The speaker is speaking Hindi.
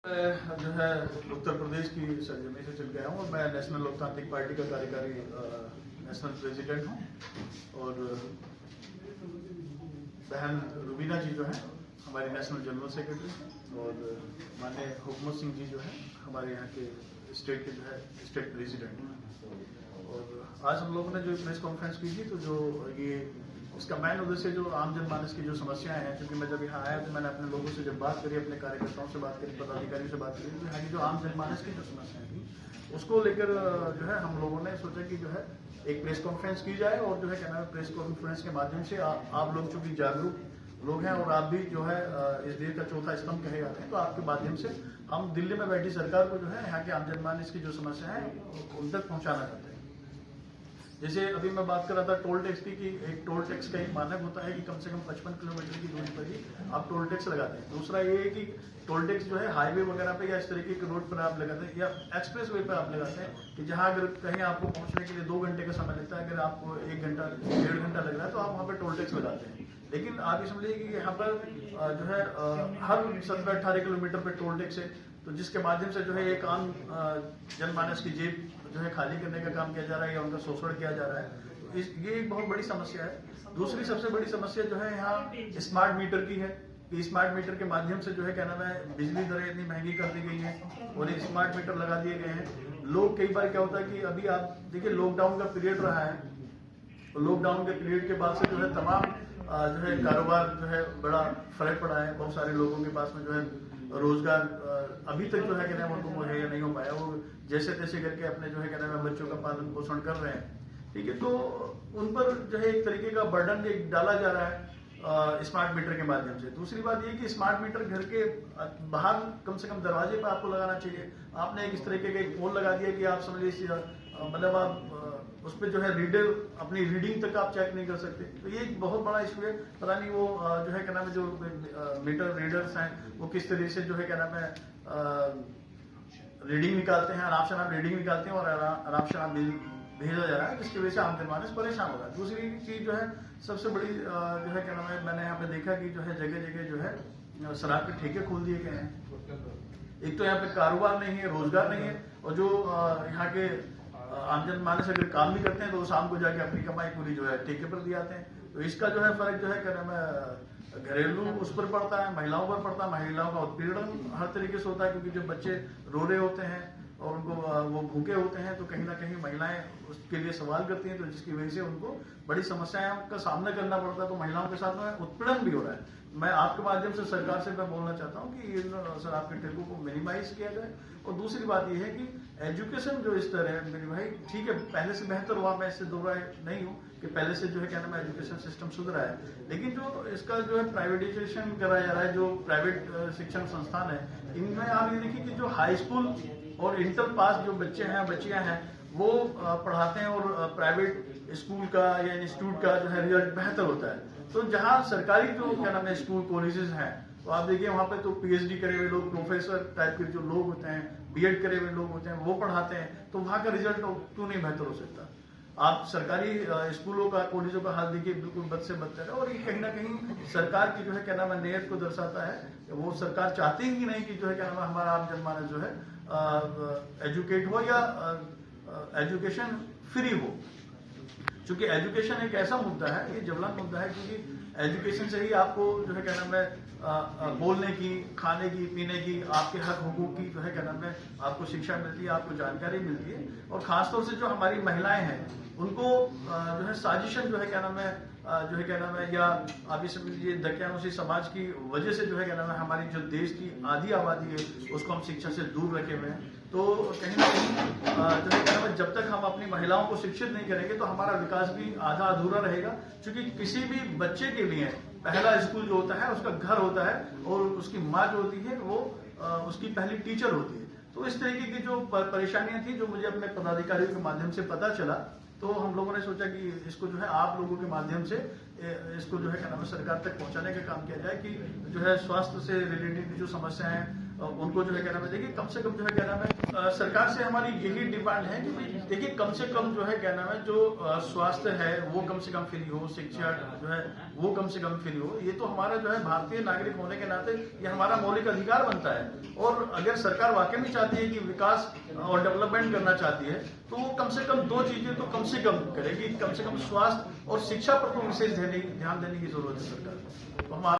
मैं जो है उत्तर प्रदेश की सरजमी से चल गया हूँ और मैं नेशनल लोकतांत्रिक पार्टी का कार्यकारी नेशनल प्रेसिडेंट हूँ और बहन रुबीना जी जो है हमारी नेशनल जनरल सेक्रेटरी और माननीय हुकूमत सिंह जी जो है हमारे यहाँ के स्टेट के जो है स्टेट प्रेसिडेंट। और आज हम लोगों ने जो प्रेस कॉन्फ्रेंस की थी तो जो ये इसका मेन उद्देश्य जो आम जनमानस की जो समस्याएं हैं, क्योंकि मैं जब यहाँ आया तो मैंने अपने लोगों से जब बात करी, अपने कार्यकर्ताओं से बात करी, पदाधिकारियों से बात करी, तो यहाँ की जो आम जनमानस की जो समस्याएं थी उसको लेकर जो है हम लोगों ने सोचा कि जो है एक प्रेस कॉन्फ्रेंस की जाए और जो है क्या नाम है प्रेस कॉन्फ्रेंस के माध्यम से आप लोग चूंकि जागरूक लोग हैं और आप भी जो है इस देश का चौथा स्तंभ कहे जाते हैं, तो आपके माध्यम से हम दिल्ली में बैठी सरकार को जो है यहाँ के आम जनमानस की जो समस्या है उन तक पहुँचाना चाहते हैं। जैसे अभी मैं बात कर रहा था टोल टैक्स की कि एक टोल टैक्स का एक मानक होता है कि कम से कम 55 किलोमीटर की दूरी पर ही आप टोल टैक्स लगाते हैं। दूसरा ये है कि टोल टैक्स जो है हाईवे वगैरह पे या इस तरीके के रोड पर आप लगाते हैं या एक्सप्रेस वे पर आप लगाते हैं कि जहां अगर कहीं आपको पहुंचने के लिए 2 घंटे का समय लगता है, अगर आपको 1 घंटा 1.5 घंटा लग रहा है तो आप वहाँ पर टोल टैक्स लगाते हैं। लेकिन आप ये समझिए कि यहाँ पर जो है हर 17-18 किलोमीटर पर टोल टैक्स है, तो जिसके माध्यम से जो है एक आम जनमानस की जेब जो है खाली करने का काम किया जा रहा है या उनका शोषण किया जा रहा है। तो ये एक बहुत बड़ी समस्या है। दूसरी सबसे बड़ी समस्या जो है यहाँ स्मार्ट मीटर की है कि स्मार्ट मीटर के माध्यम से जो है क्या नाम है बिजली दरें इतनी महंगी कर दी गई हैं और ये स्मार्ट मीटर लगा दिए गए हैं। लोग कई बार क्या होता है कि अभी आप देखिए लॉकडाउन का पीरियड रहा है, तो लॉकडाउन के पीरियड के बाद से जो है तमाम जो है कारोबार जो है बड़ा फर्क पड़ा है। बहुत सारे लोगों के पास में जो है रोजगार अभी तक जो है क्या नाम उनको मुहैया नहीं हो पाया, वो जैसे तैसे करके अपने जो है क्या नाम है बच्चों का पालन पोषण कर रहे हैं। ठीक है, तो उन पर जो है एक तरीके का बर्डन डाला जा रहा है स्मार्ट मीटर के माध्यम से। दूसरी बात ये कि स्मार्ट मीटर घर के बाहर कम से कम दरवाजे पर आपको लगाना चाहिए। आपने एक इस तरीके का एक पोल लगा दिया कि आप समझ लीजिए मतलब आप उस पर जो है रीडर अपनी रीडिंग तक आप चेक नहीं कर सकते। तो ये एक बहुत बड़ा इशू है। पता नहीं वो जो है क्या नाम है जो मीटर रीडर्स हैं वो किस तरीके से जो है क्या नाम है रीडिंग निकालते हैं, आराम से आप रीडिंग निकालते हैं और आराम से आप भेजा जा रहा है, जिसकी वजह से आम जनमानस परेशान हो रहा है। दूसरी चीज जो है सबसे बड़ी जो है क्या नाम है मैंने यहाँ पे देखा कि जो है जगह जगह जो है शराब के ठेके खोल दिए गए हैं। एक तो यहाँ पे कारोबार नहीं है, रोजगार नहीं है, और जो यहाँ के आम जनमानस अगर काम भी करते हैं तो शाम को जाके अपनी कमाई पूरी जो है ठेके पर दिए जाते हैं। तो इसका जो है फर्क जो है क्या नाम है घरेलू उस पर पड़ता है, महिलाओं पर पड़ता है। महिलाओं का उत्पीड़न हर तरीके से होता है, क्योंकि जब बच्चे रो रहे होते हैं और उनको वो भूखे होते हैं तो कहीं ना कहीं महिलाएं उसके लिए सवाल करती हैं, तो जिसकी वजह से उनको बड़ी समस्याएं का सामना करना पड़ता है। तो महिलाओं के साथ में उत्पीड़न भी हो रहा है। मैं आपके माध्यम से सरकार से मैं बोलना चाहता हूं कि इन शराब के ठेकों को मिनिमाइज किया जाए। और दूसरी बात यह है कि एजुकेशन जो स्तर है मेरे भाई ठीक है पहले से बेहतर हुआ, मैं इससे दो राय नहीं हूँ कि पहले से जो है क्या नाम है एजुकेशन सिस्टम सुधरा है, लेकिन जो इसका जो है प्राइवेटाइजेशन करा जा रहा है, जो प्राइवेट शिक्षण संस्थान है, इनमें आप ये देखिए कि जो हाई स्कूल और इंटर पास जो बच्चे हैं बच्चियां हैं वो पढ़ाते हैं और प्राइवेट स्कूल का या इंस्टीट्यूट का जो है रिजल्ट बेहतर होता है। तो जहां सरकारी जो क्या नाम है स्कूल कॉलेजेस हैं तो आप देखिए वहां पे तो पीएचडी करे हुए लोग, प्रोफेसर टाइप के जो लोग होते हैं, बीएड करे हुए लोग होते हैं, वो पढ़ाते हैं, तो वहां का रिजल्ट क्यों नहीं बेहतर हो सकता। आप सरकारी स्कूलों का कॉलेजों का हाल देखिए बिल्कुल बद से बदतर है। और ये कहीं ना कहीं सरकार की जो है क्या नाम है नीयत को दर्शाता है। वो सरकार चाहती ही नहीं कि जो है क्या नाम है हमारा आम जनमानस जो है एजुकेट हो या एजुकेशन फ्री हो। क्योंकि एजुकेशन एक ऐसा मुद्दा है, ये ज्वलंत मुद्दा है, क्योंकि एजुकेशन से ही आपको जो है क्या नाम है बोलने की, खाने की, पीने की, आपके हक हुकूक की जो है क्या नाम है आपको शिक्षा मिलती है, आपको जानकारी मिलती है। और खासतौर से जो हमारी महिलाएं हैं उनको जो है साजिशन जो है क्या नाम है जो है क्या नाम है या आप ये समझ लीजिए दकियानुसी समाज की वजह से जो है क्या नाम है हमारी जो देश की आधी आबादी है उसको हम शिक्षा से दूर रखे हुए हैं। तो कहीं ना कहीं जो है क्या नाम है जब तक हम अपनी महिलाओं को शिक्षित नहीं करेंगे तो हमारा विकास भी आधा अधूरा रहेगा। क्योंकि किसी भी बच्चे के लिए पहला स्कूल जो होता है उसका घर होता है और उसकी माँ जो होती है वो उसकी पहली टीचर होती है। तो इस तरीके की जो परेशानियां थी जो मुझे अपने पदाधिकारियों के माध्यम से पता चला, तो हम लोगों ने सोचा कि इसको जो है आप लोगों के माध्यम से इसको जो है क्या नाम है सरकार तक पहुंचाने का काम किया जाए कि जो है स्वास्थ्य से रिलेटेड जो समस्याएं हैं, उनको जो है क्या नाम है, देखिए कम से कम जो है क्या नाम है, सरकार से हमारी यही डिमांड है कि भाई देखिए कम से कम जो है क्या नाम है, जो स्वास्थ्य है वो कम से कम फ्री हो, शिक्षा जो है वो कम से कम फ्री हो। ये तो हमारा जो है भारतीय नागरिक होने के नाते ये हमारा मौलिक अधिकार बनता है। और अगर सरकार वाकई में चाहती है कि विकास और डेवलपमेंट करना चाहती है तो वो कम से कम दो चीजें तो कम से कम करेगी। कम से कम स्वास्थ्य और शिक्षा पर तो विशेष ध्यान देने की जरूरत है सरकार को। तो हमारा